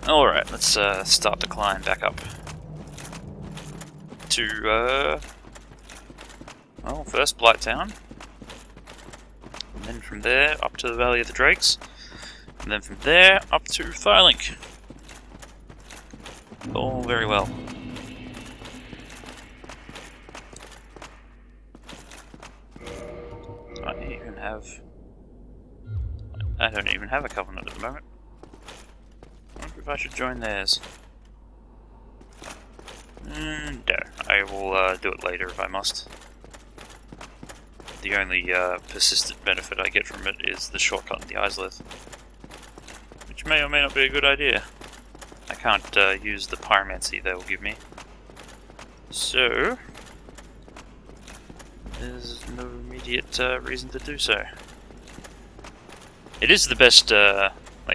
Alright, let's start to climb back up to, well, first Blighttown, and then from there up to the Valley of the Drakes, and then from there up to Firelink. All very well. I don't even have a covenant at the moment. I wonder if I should join theirs. No, I will do it later if I must. The only persistent benefit I get from it is the shortcut in the Isleth, which may or may not be a good idea. I can't use the pyromancy they will give me, so there's no immediate reason to do so. It is the best, like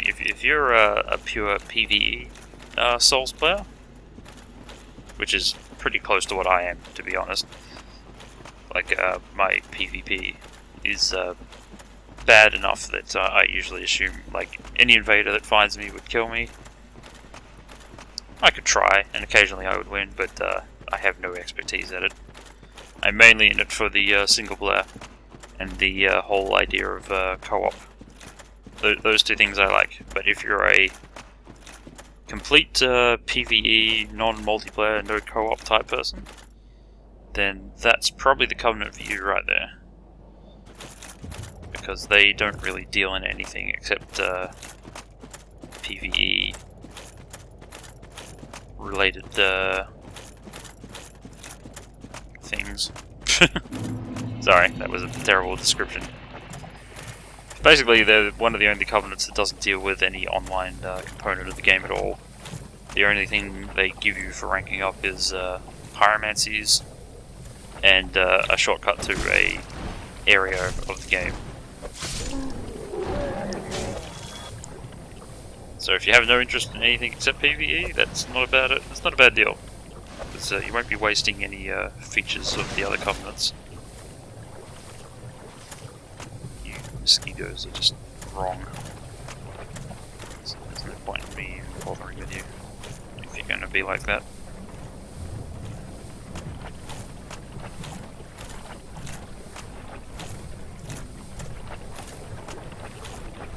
if you're a pure PvE Souls player, which is pretty close to what I am, to be honest. Like, my PvP is bad enough that I usually assume, like, any invader that finds me would kill me. I could try, and occasionally I would win, but I have no expertise at it. I'm mainly in it for the single player, and the whole idea of co-op. Those two things I like, but if you're a complete PvE, non-multiplayer, no co-op type person, then that's probably the Covenant for you right there. Because they don't really deal in anything except PvE related things. Sorry, that was a terrible description. Basically, they're one of the only Covenants that doesn't deal with any online component of the game at all. The only thing they give you for ranking up is pyromancies and a shortcut to a area of the game. So if you have no interest in anything except PvE, that's not about it. It's not a bad deal, because you won't be wasting any features of the other Covenants. Mosquitoes are just wrong. So there's no point in me bothering with you if you're going to be like that.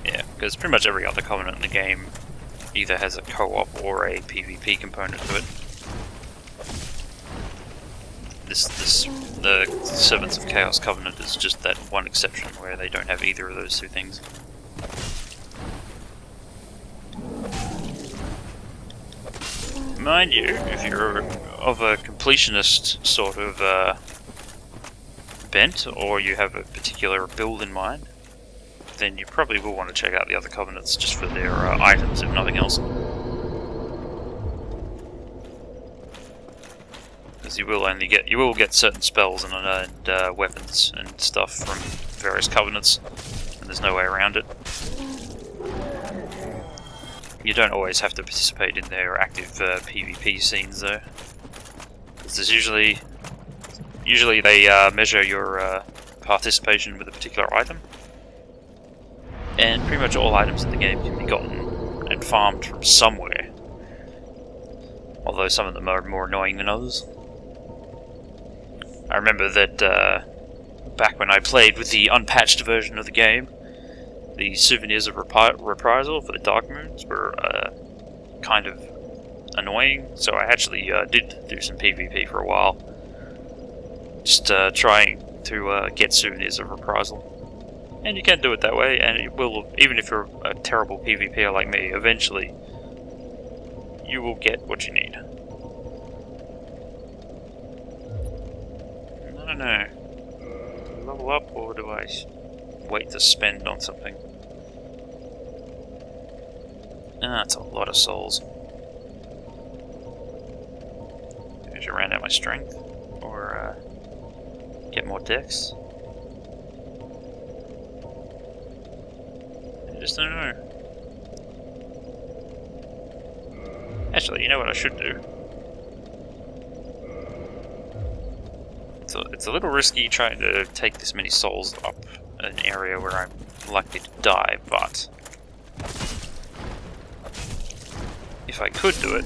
Yeah, because pretty much every other Covenant in the game either has a co-op or a PvP component to it. The Servants of Chaos Covenant is just that one exception where they don't have either of those two things. Mind you, if you're of a completionist sort of bent, or you have a particular build in mind, then you probably will want to check out the other Covenants just for their items, if nothing else. You will get certain spells and weapons and stuff from various Covenants, and there's no way around it. You don't always have to participate in their active PvP scenes though, because there's usually they measure your participation with a particular item, and pretty much all items in the game can be gotten and farmed from somewhere, although some of them are more annoying than others. I remember that back when I played with the unpatched version of the game, the souvenirs of reprisal for the Dark Moons were kind of annoying, so I actually did do some PvP for a while, just trying to get souvenirs of reprisal. And you can do it that way, and it will, even if you're a terrible PvPer like me, eventually you will get what you need. I don't know. Level up, or do I wait to spend on something? That's a lot of souls. Maybe I should round out my strength, or get more dex. I just don't know. Actually, you know what I should do? So it's a little risky trying to take this many souls up an area where I'm likely to die, but if I could do it,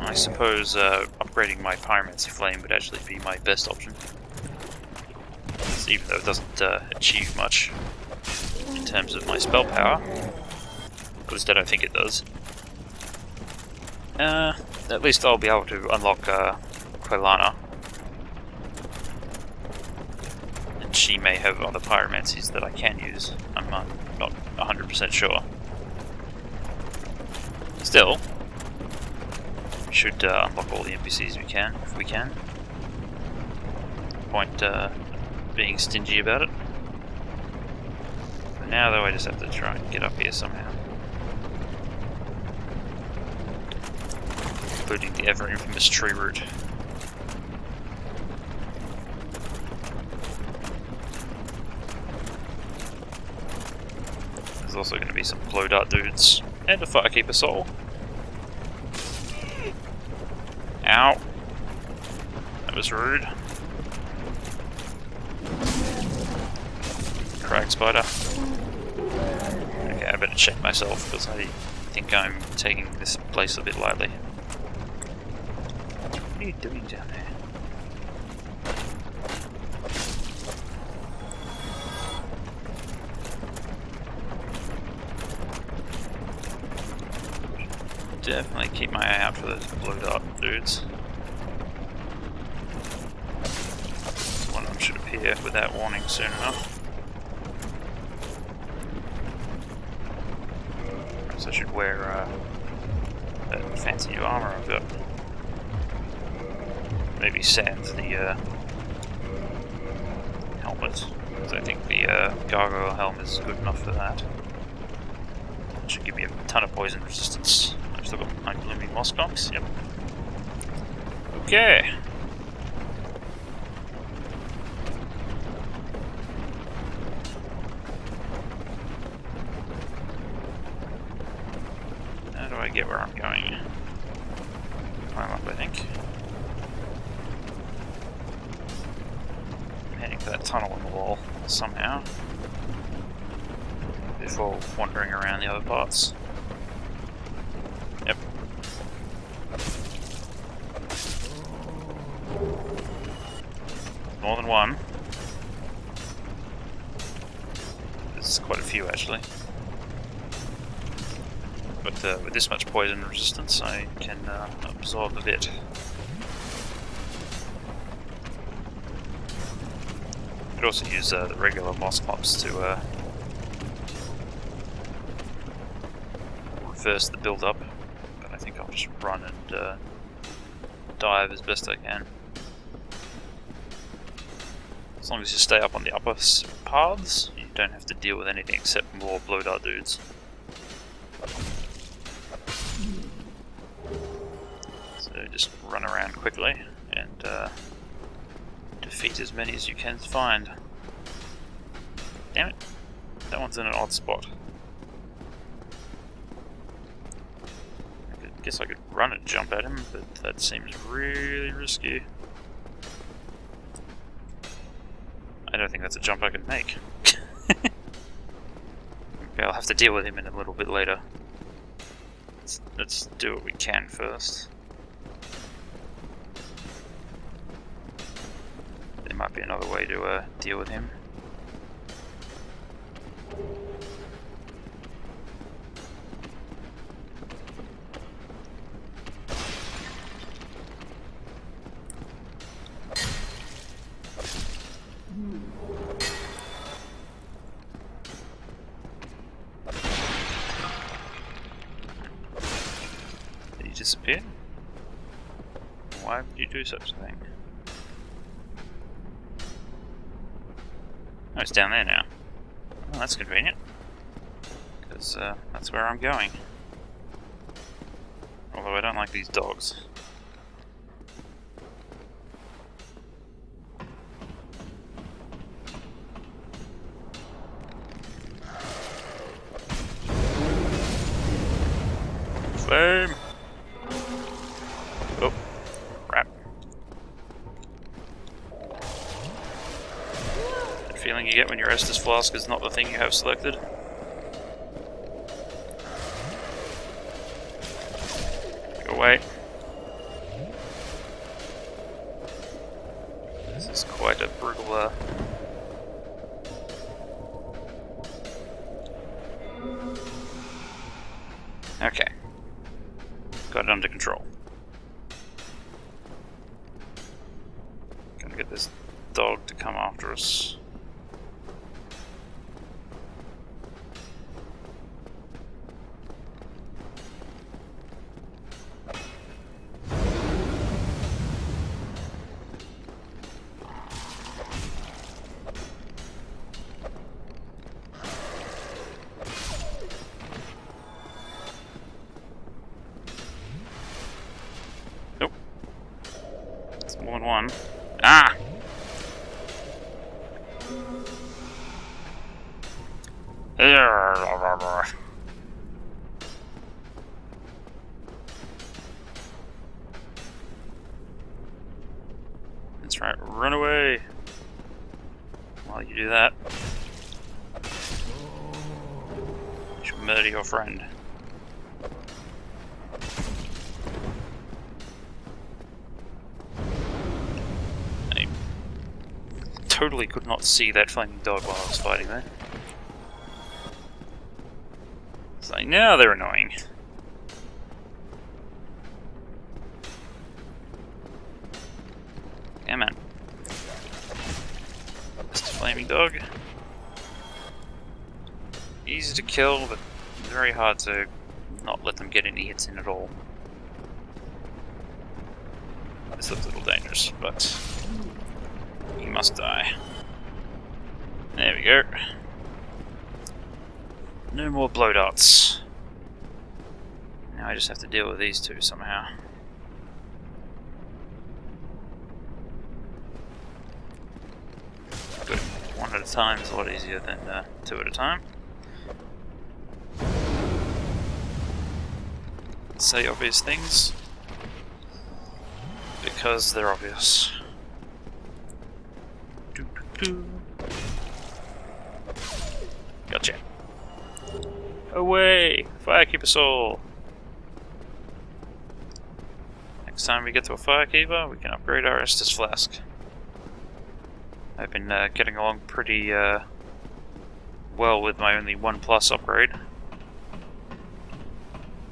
I suppose upgrading my Pyromancy Flame would actually be my best option. Even though it doesn't achieve much in terms of my spell power. At least I don't think it does. At least I'll be able to unlock Quelaag. And she may have other pyromancies that I can use. I'm not 100% sure. Still, we should unlock all the NPCs we can, if we can. Point being stingy about it. For now though, I just have to try and get up here somehow. Including the ever infamous tree route. There's also going to be some glow dart dudes and a firekeeper soul. Ow. That was rude. Crag spider. Okay, I better check myself because I think I'm taking this place a bit lightly. What are you doing down there? Definitely keep my eye out for those blue dart dudes. One of them should appear without warning soon enough. I should wear that fancy new armor I've got. Maybe sans the helmet, because I think the gargoyle helm is good enough for that. It should give me a ton of poison resistance. I've still got my blooming moss conchs. Yep. Okay. I get where I'm going. Climb up, I think. I'm heading for that tunnel in the wall somehow. Before wandering around the other parts. Yep. More than one. There's quite a few actually. But with this much poison resistance, I can absorb a bit. Could also use the regular moss clumps to reverse the build-up, but I think I'll just run and dive as best I can. As long as you stay up on the upper paths, you don't have to deal with anything except more blow dart dudes. Just run around quickly and defeat as many as you can find. Damn it, that one's in an odd spot. I guess I could run and jump at him, but that seems really risky. I don't think that's a jump I can make. Okay, I'll have to deal with him in a little bit later. Let's do what we can first. There might be another way to deal with him. Did he disappear? Why would you do such a thing? Oh, it's down there now. Oh, that's convenient. Because that's where I'm going. Although I don't like these dogs. Flame! Oh, crap. That feeling you get when your Estus Flask is not the thing you have selected. Go away. This is quite a brutal, Okay. Got it under control. Gotta get this dog to come after us. More than one. Ah! That's right, run away! While you do that, you should murder your friend. Totally could not see that flaming dog while I was fighting there. It's like, no, they're annoying. Come on. Mr. Flaming Dog. Easy to kill, but very hard to not let them get any hits in at all. This looks a little dangerous, but he must die. There we go. No more blow darts. Now I just have to deal with these two somehow. Good. One at a time is a lot easier than two at a time. Say obvious things because they're obvious. Gotcha. Away! Firekeeper soul! Next time we get to a Firekeeper, we can upgrade our Estus Flask. I've been getting along pretty well with my only 1+ upgrade.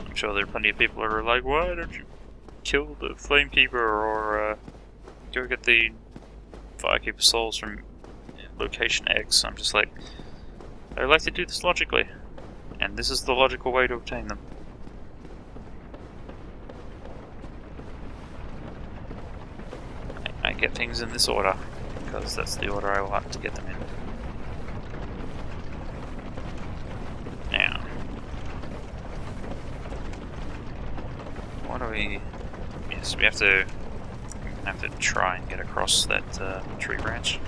I'm sure there are plenty of people who are like, why don't you kill the Flamekeeper or go get the Firekeeper souls from location X. I'm just like, I like to do this logically, and this is the logical way to obtain them. I get things in this order, because that's the order I want to get them in. Now, what do we... Yes, we have to try and get across that tree branch.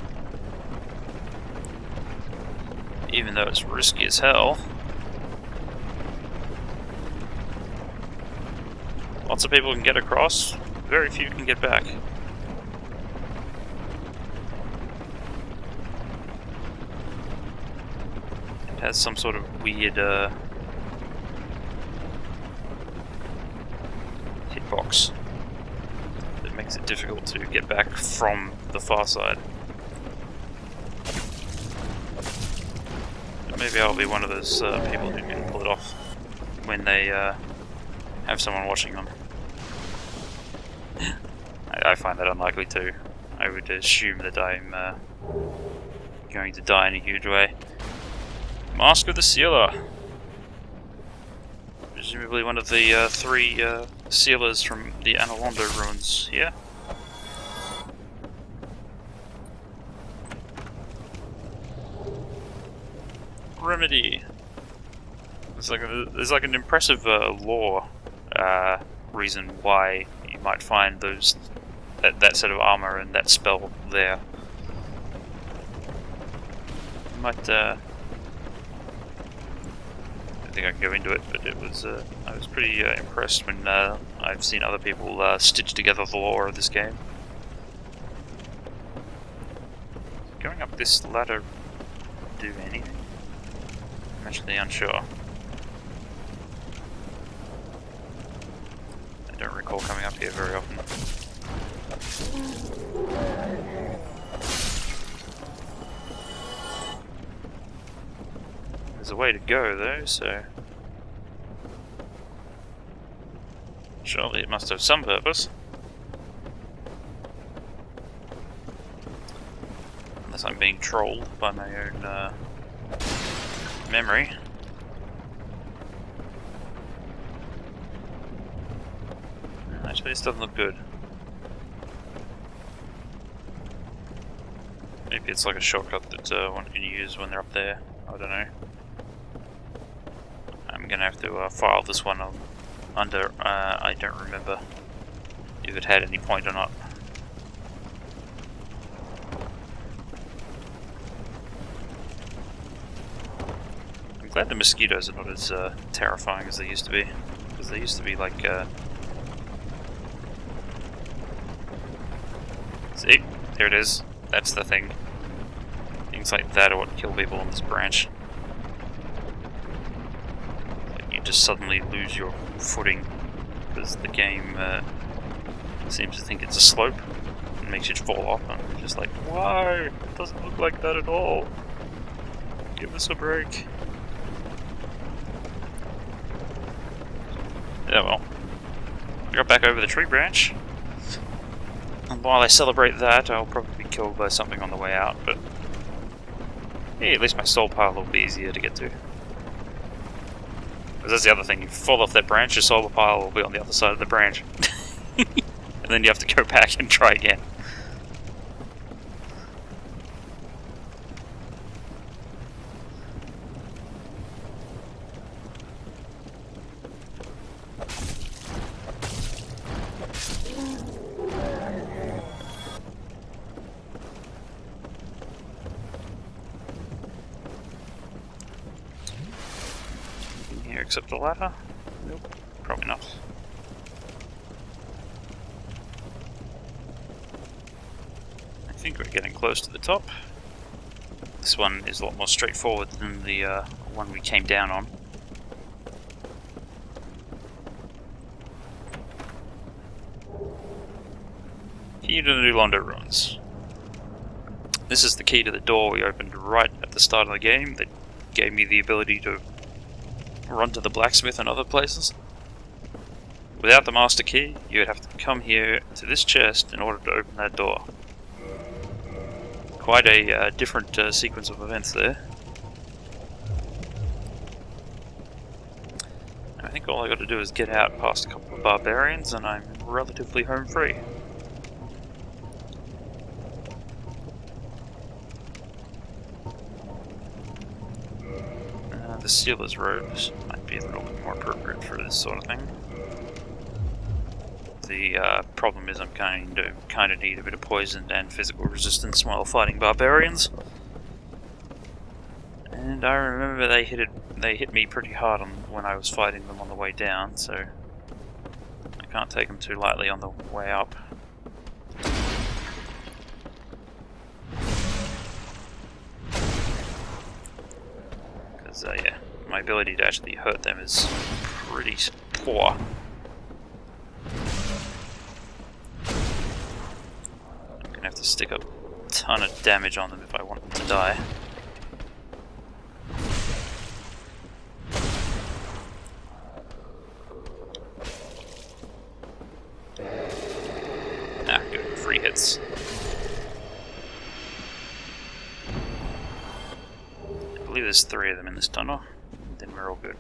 Even though it's risky as hell. Lots of people can get across, very few can get back. It has some sort of weird hitbox that makes it difficult to get back from the far side. Maybe I'll be one of those people who can pull it off when they have someone watching them. I find that unlikely too. I would assume that I'm going to die in a huge way. Mask of the Sealer! Presumably one of the 3 sealers from the Londo Ruins here. Remedy. There's like an impressive lore reason why you might find that set of armor and that spell there. I might I don't think I can go into it, but it was I was pretty impressed when I've seen other people stitch together the lore of this game. Going up this ladder do anything? I'm actually unsure. don't recall coming up here very often. There's a way to go though, so surely it must have some purpose. Unless I'm being trolled by my own memory. Actually, this doesn't look good. Maybe it's like a shortcut that one can use when they're up there. I don't know. I'm gonna have to file this one on under. I don't remember if it had any point or not. I'm glad the mosquitoes are not as terrifying as they used to be, because they used to be like. See, there it is. That's the thing. Things like that are what kill people on this branch. Like you just suddenly lose your footing because the game seems to think it's a slope and makes you fall off, and you're just like, why? It doesn't look like that at all. Give us a break. Yeah, well. I got back over the tree branch. And while I celebrate that, I'll probably be killed by something on the way out, but hey, at least my soul pile will be easier to get to. Because that's the other thing, you fall off that branch, your soul pile will be on the other side of the branch. And then you have to go back and try again. Except the ladder? Nope, probably not. I think we're getting close to the top. This one is a lot more straightforward than the one we came down on. Key to the new Londo Ruins. This is the key to the door we opened right at the start of the game that gave me the ability to run to the blacksmith and other places. Without the master key, you would have to come here to this chest in order to open that door. Quite a different sequence of events there. I think all I got to do is get out past a couple of barbarians and I'm relatively home free. The Sealer's robes might be a little bit more appropriate for this sort of thing. The problem is I'm kind of need a bit of poison and physical resistance while fighting barbarians. And I remember they hit me pretty hard when I was fighting them on the way down, so I can't take them too lightly on the way up. Yeah, my ability to actually hurt them is pretty poor. I'm gonna have to stick a ton of damage on them if I want them to die. Ah, good. 3 hits. I believe there's 3 of them in this tunnel, then we're all good.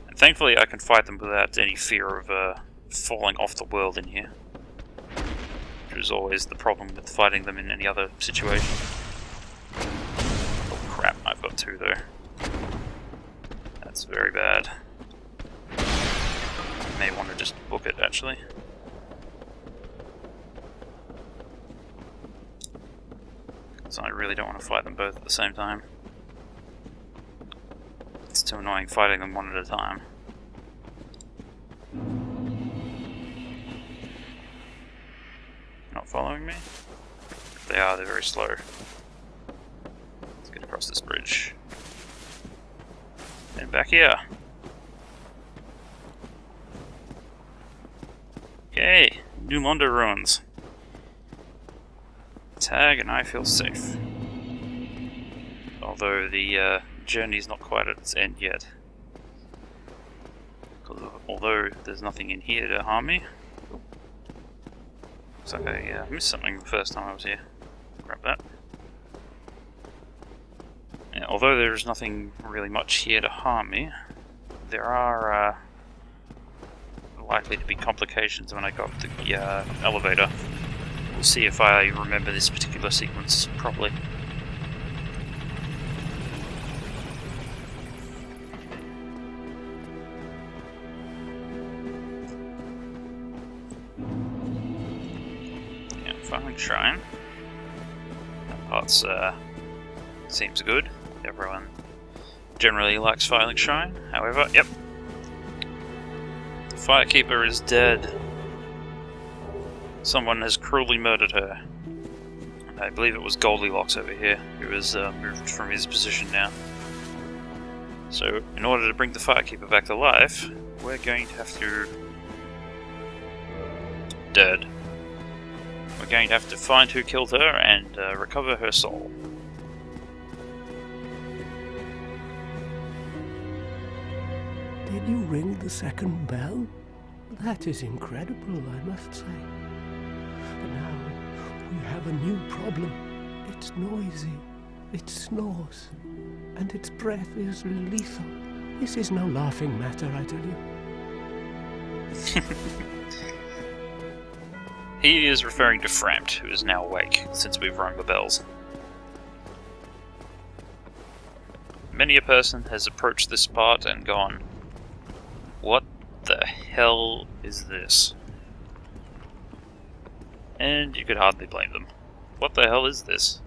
And thankfully I can fight them without any fear of falling off the world in here. Which is always the problem with fighting them in any other situation. Oh crap, I've got 2 though. That's very bad. I may want to just book it actually. So I really don't want to fight them both at the same time. It's too annoying fighting them one at a time. Not following me? If they are, they're very slow. Let's get across this bridge. And back here. Yay! New Londo Ruins. Tag and I feel safe. Although the journey's not quite at its end yet. Although there's nothing in here to harm me. Looks like I missed something the first time I was here. Grab that. Yeah, although there's nothing really much here to harm me, there are likely to be complications when I go up the elevator. We'll see if I remember this particular sequence properly. Yeah, Firelink Shrine. That part's seems good. Everyone generally likes Firelink Shrine. However, yep. The Firekeeper is dead. Someone has cruelly murdered her. I believe it was Goldilocks over here who has moved from his position now. So, in order to bring the Firekeeper back to life, we're going to have to... Dead. We're going to have to find who killed her and recover her soul. Did you ring the second bell? That is incredible, I must say. But now we have a new problem. It's noisy, it snores, and its breath is lethal. This is no laughing matter, I tell you. He is referring to Frampt, who is now awake, since we've rung the bells. Many a person has approached this part and gone, "What the hell is this?" And you could hardly blame them. What the hell is this?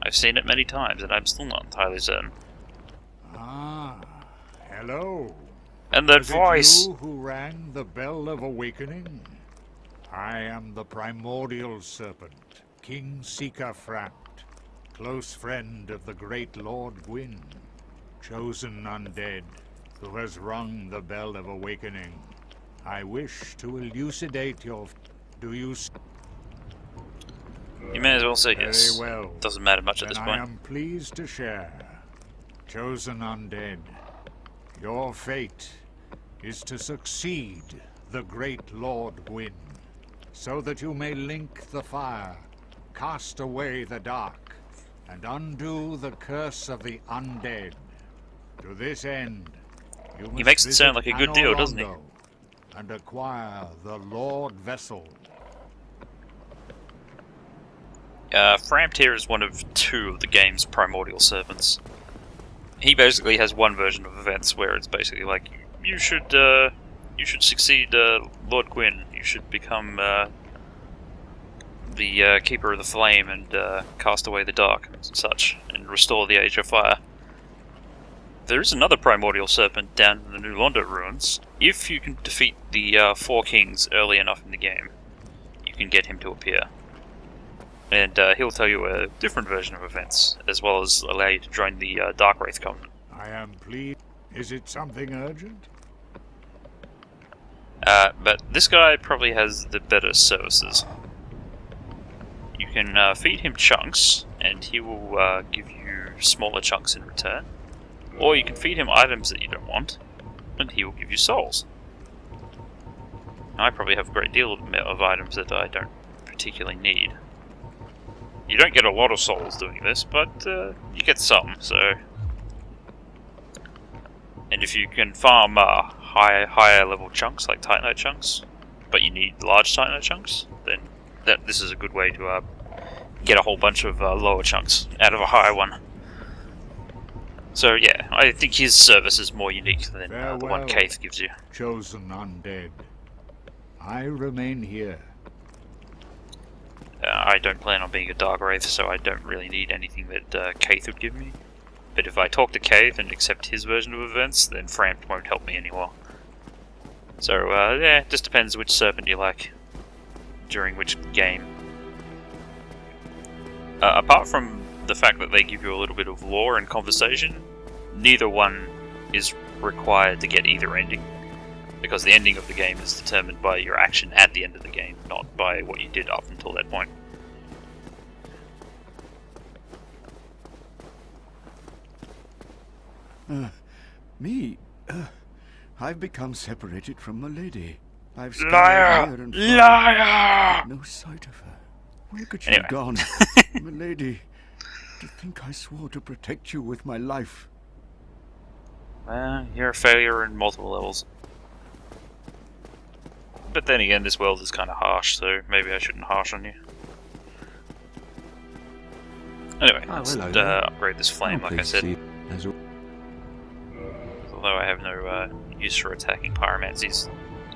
I've seen it many times, and I'm still not entirely certain. Ah, hello. And that Was voice! it you who rang the bell of awakening? I am the primordial serpent, King Seeker Frampt, close friend of the great Lord Gwyn, chosen undead, who has rung the bell of awakening. I wish to elucidate your... Do you... You may as well say yes. Very well. Doesn't matter much at Then this I point. am pleased to share. Chosen undead, your fate is to succeed the great Lord Gwyn, so that you may link the fire, cast away the dark, and undo the curse of the undead. To this end, you must He makes it sound visit like a good deal, doesn't he? Londo and acquire the Lord Vessel. Frampt here is one of two of the game's primordial servants. He basically has one version of events where it's basically like, you should succeed Lord Gwyn. You should become the Keeper of the Flame and cast away the dark and such, and restore the Age of Fire. There is another primordial serpent down in the new Londo Ruins. If you can defeat the Four Kings early enough in the game, you can get him to appear. And he'll tell you a different version of events, as well as allow you to join the Dark Wraith Covenant. I am pleased. Is it something urgent? But this guy probably has the better services. You can feed him chunks, and he will give you smaller chunks in return. Or you can feed him items that you don't want, and he will give you souls. I probably have a great deal of items that I don't particularly need. You don't get a lot of souls doing this, but you get some, so... And if you can farm higher level chunks, like Titanite chunks, but you need large Titanite chunks, then this is a good way to get a whole bunch of lower chunks out of a higher one. So yeah, I think his service is more unique than the one Kaith gives you. Chosen undead, I remain here. I don't plan on being a Dark Wraith, so I don't really need anything that Kaith would give me. But if I talk to Kaith and accept his version of events, then Frampt won't help me anymore. So yeah, it just depends which serpent you like during which game. Apart from the fact that they give you a little bit of lore and conversation, neither one is required to get either ending. Because the ending of the game is determined by your action at the end of the game, not by what you did up until that point. I've become separated from my lady. I've Liar! near and Liar! but no sight of her. Where could she Anyway. have gone? My lady, to think I swore to protect you with my life. You're a failure in multiple levels. But then again, this world is kind of harsh, so maybe I shouldn't harsh on you. Anyway, let's hello there. upgrade this flame, like I said. Although I have no use for attacking pyromancies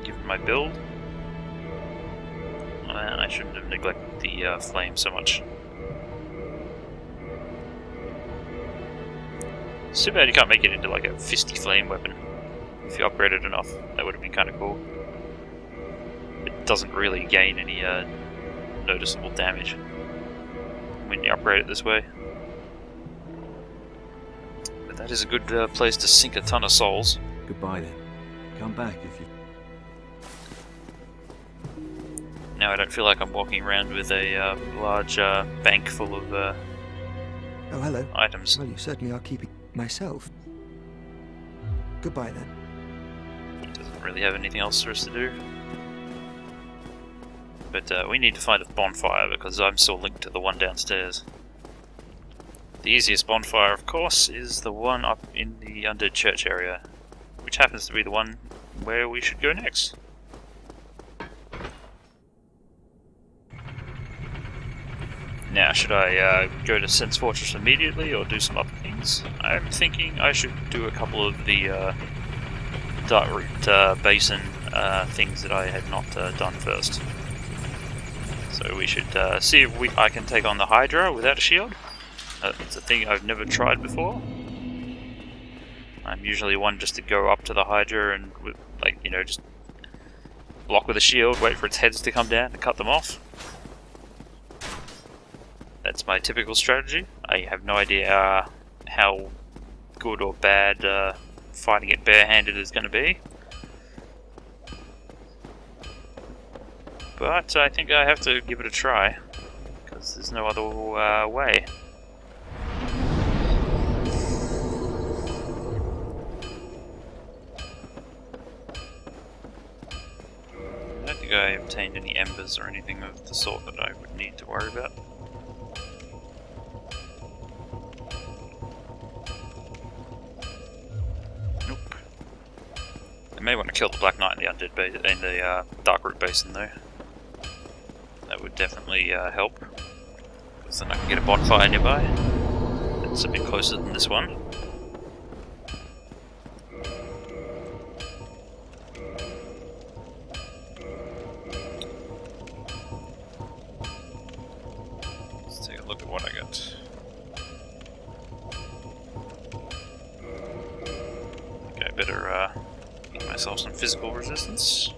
given my build. And I shouldn't have neglected the flame so much. It's too bad you can't make it into like a fisty flame weapon. If you upgrade it enough, that would have been kind of cool. It doesn't really gain any noticeable damage when you upgrade it this way. But that is a good place to sink a ton of souls. Goodbye then. Come back if you... Now I don't feel like I'm walking around with a large bank full of Oh, hello. items. Well, you certainly are keeping myself. Goodbye then. Doesn't really have anything else for us to do. But we need to find a bonfire because I'm still linked to the one downstairs. The easiest bonfire, of course, is the one up in the Undead Church area, which happens to be the one where we should go next. Now, should I go to Sense Fortress immediately or do some other things? I'm thinking I should do a couple of the Darkroot Basin things that I had not done first. So we should see if I can take on the Hydra without a shield. It's a thing I've never tried before. I'm usually one just to go up to the Hydra and, like, you know, just block with a shield, wait for its heads to come down and cut them off. That's my typical strategy. I have no idea how good or bad fighting it barehanded is going to be. But I think I have to give it a try, because there's no other way. I don't think I obtained any embers or anything of the sort that I would need to worry about. Nope. I may want to kill the Black Knight in the Undead in the Darkroot Basin though. That would definitely help, because then I can get a bonfire nearby. It's a bit closer than this one. Let's take a look at what I got. Okay, I better get myself some physical resistance.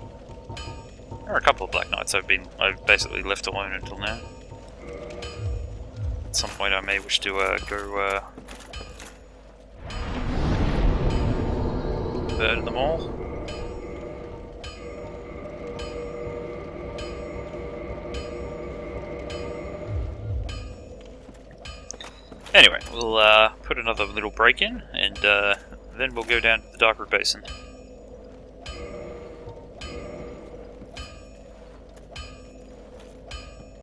There are a couple of Black Knights I've basically left alone until now. At some point I may wish to go burn them all. Anyway, we'll put another little break in, and then we'll go down to the Darkroot Basin.